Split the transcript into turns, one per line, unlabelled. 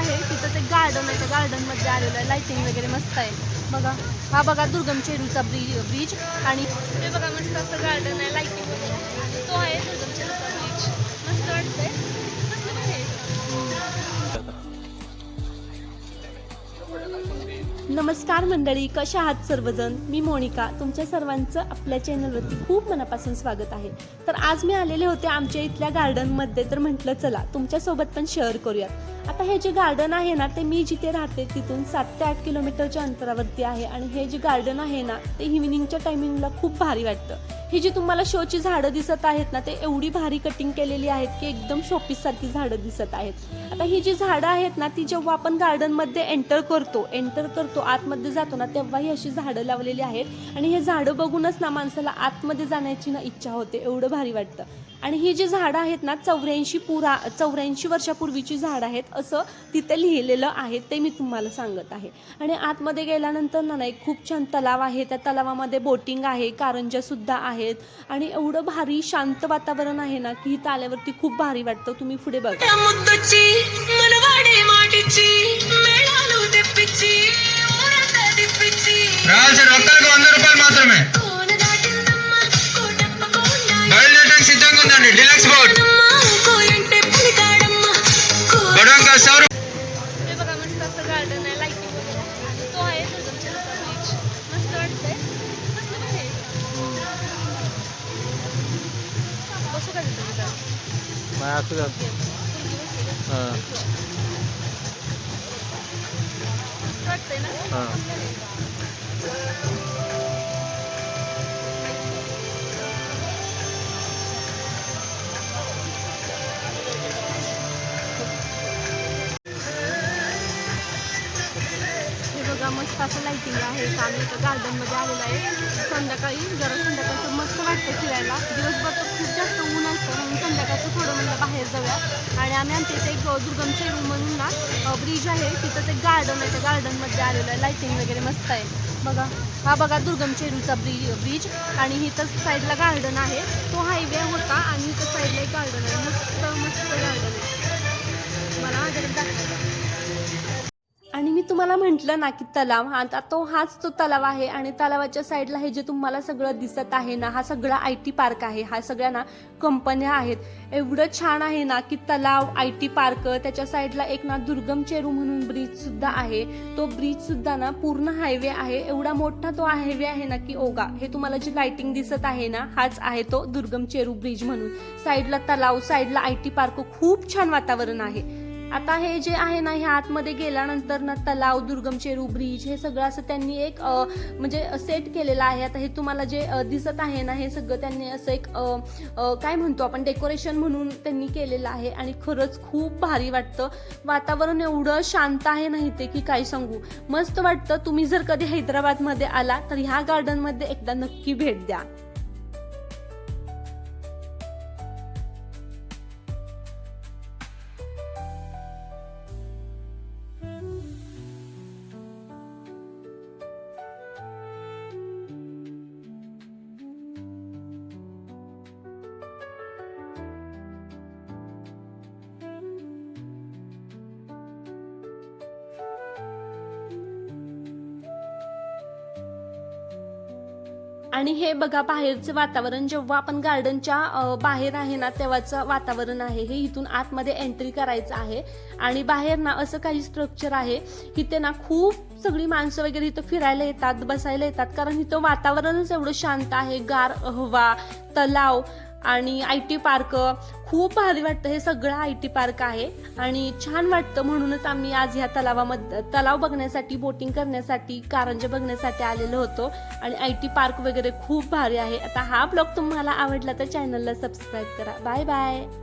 आहे तिथंच एक गार्डन आहे, त्या गार्डनमध्ये आलेलं आहे. लाइटिंग वगैरे मस्त आहे बघा. हा बघा दुर्गम चेरूचा ब्रिज आणि हे बघा मस्त असं गार्डन आहे, लाइटिंग वगैरे आहे. तो आहे दुर्गम चेरूचा ब्रिज. मस्त वाटतंय, मस्त आहे. नमस्कार मंडळी, कशा आहात सर्वजण? मी मोनिका, तुमच्या सर्वांचं आपल्या चॅनलवरती खूप मनापासून स्वागत आहे. तर आज मी आलेले होते आमच्या इथल्या गार्डनमध्ये, तर म्हटलं चला तुमच्यासोबत पण शेअर करूयात. आता हे जे गार्डन आहे ना, ते मी जिथे राहते तिथून 7 ते 8 किलोमीटरच्या अंतरावरती आहे. आणि हे जे गार्डन आहे ना, ते इव्हिनिंगच्या टायमिंगला खूप भारी वाटतं. ही जी तुम्हाला शोची झाडं दिसत आहेत ना, ते एवढी भारी कटिंग केलेली आहेत की एकदम शोपीस सारखी झाडं दिसत आहेत. आता ही जी झाडं आहेत ना, ती जेव्हा आपण गार्डनमध्ये एंटर करतो आतमध्ये जातो ना, तेव्हा ही अशी झाडं लावलेली आहेत. आणि हे झाडं बघूनच ना माणसाला आतमध्ये जाण्याची ना इच्छा होते, एवढं भारी वाटतं. आणि ही जी झाडं आहेत ना, 84 वर्षापूर्वीची झाडं आहेत असं तिथे लिहिलेलं आहे, ते मी तुम्हाला सांगत आहे. आणि आतमध्ये गेल्यानंतर ना एक खूप छान तलाव आहे. त्या तलावामध्ये बोटिंग आहे, कारंज्या सुद्धा आहेत. आणि एवढं भारी शांत वातावरण आहे ना की इथं आल्यावरती खूप भारी वाटतं. तुम्ही पुढे बघा.
डिलक्स बोट
हे बघा मस्त असं गार्डन आहे, लाइटिंग वगैरे आहे. तो आहे दुर्गम चेरूचा ब्रिज. मस्त वाटतंय, मस्त आहे. बसू का तिथे जाऊ? मस्त वाटतंय ना. मस्त असं लाइटिंग आहे. आम्ही इथं गार्डनमध्ये आलेलं आहे. संध्याकाळी संध्याकाळचं मस्त वाटतं फिरायला. दिवसभर तर खूप जास्त ऊन असतं, म्हणून संध्याकाळचं थोडं म्हणजे बाहेर जाऊया. आणि आम्ही आमच्या इथे एक दुर्गम चेरू म्हणून ना ब्रिज आहे, तिथंच एक गार्डन आहे, त्या गार्डनमध्ये आलेलं आहे. लाइटिंग वगैरे मस्त आहे बघा. हा बघा दुर्गम चेरूचा ब्रिज. आणि इथं साईडला गार्डन आहे. तो हायवे होता आणि इथं साईडला एक गार्डन आहे. मस्त मस्त गार्डन आहे. मला माझ्याकडे आणि मी तुम्हाला म्हटलं ना की तलाव, हाच तो तलाव आहे. आणि तलावाच्या साईडला हे जे तुम्हाला सगळं दिसत आहे ना, हा सगळा IT पार्क आहे. हा सगळ्या ना कंपन्या आहेत. एवढं छान आहे ना की तलाव, IT पार्क, त्याच्या साईडला एक ना दुर्गम चेरू म्हणून ब्रिज सुद्धा आहे. तो ब्रिज सुद्धा ना पूर्ण हायवे आहे. एवढा मोठा तो हायवे आहे ना की ओगा. हे तुम्हाला जी लाइटिंग दिसत आहे ना, हाच आहे तो दुर्गम चेरू ब्रिज म्हणून. साईडला तलाव, साईडला IT पार्क, खूप छान वातावरण आहे. आता हे जे आहे ना, हे आतमध्ये गेल्यानंतर ना तलाव, दुर्गम चेरू ब्रिज, हे सगळं असं त्यांनी एक म्हणजे सेट केलेलं आहे. आता हे तुम्हाला जे दिसत आहे ना, हे सगळं त्यांनी असं एक काय म्हणतो आपण, डेकोरेशन म्हणून त्यांनी केलेलं आहे. आणि खरंच खूप भारी वाटतं. वातावरण एवढं शांत आहे ना इथे की काय सांगू. मस्त वाटतं. तुम्ही जर कधी हैदराबादमध्ये आला तर ह्या गार्डनमध्ये एकदा नक्की भेट द्या. आणि हे बघा बाहेरचं वातावरण, जेव्हा आपण गार्डनच्या बाहेर आहे ना तेव्हाचं वातावरण आहे हे. इथून आतमध्ये एंट्री करायचं आहे. आणि बाहेर ना असं काही स्ट्रक्चर आहे, इथे ना खूप सगळी माणसं वगैरे इथं फिरायला येतात, बसायला येतात. कारण इथं वातावरणच एवढं शांत आहे. गार हवा, तलाव आणि IT पार्क, खूप भारी वाटतं. हे सगळं IT पार्क आहे आणि छान वाटतं. म्हणूनच आम्ही आज ह्या तलाव बघण्यासाठी, बोटिंग करण्यासाठी, कारंजे बघण्यासाठी आलेलो होतो. आणि IT पार्क वगैरे खूप भारी आहे. आता हा ब्लॉग तुम्हाला आवडला तर चॅनलला सबस्क्राईब करा. Bye bye.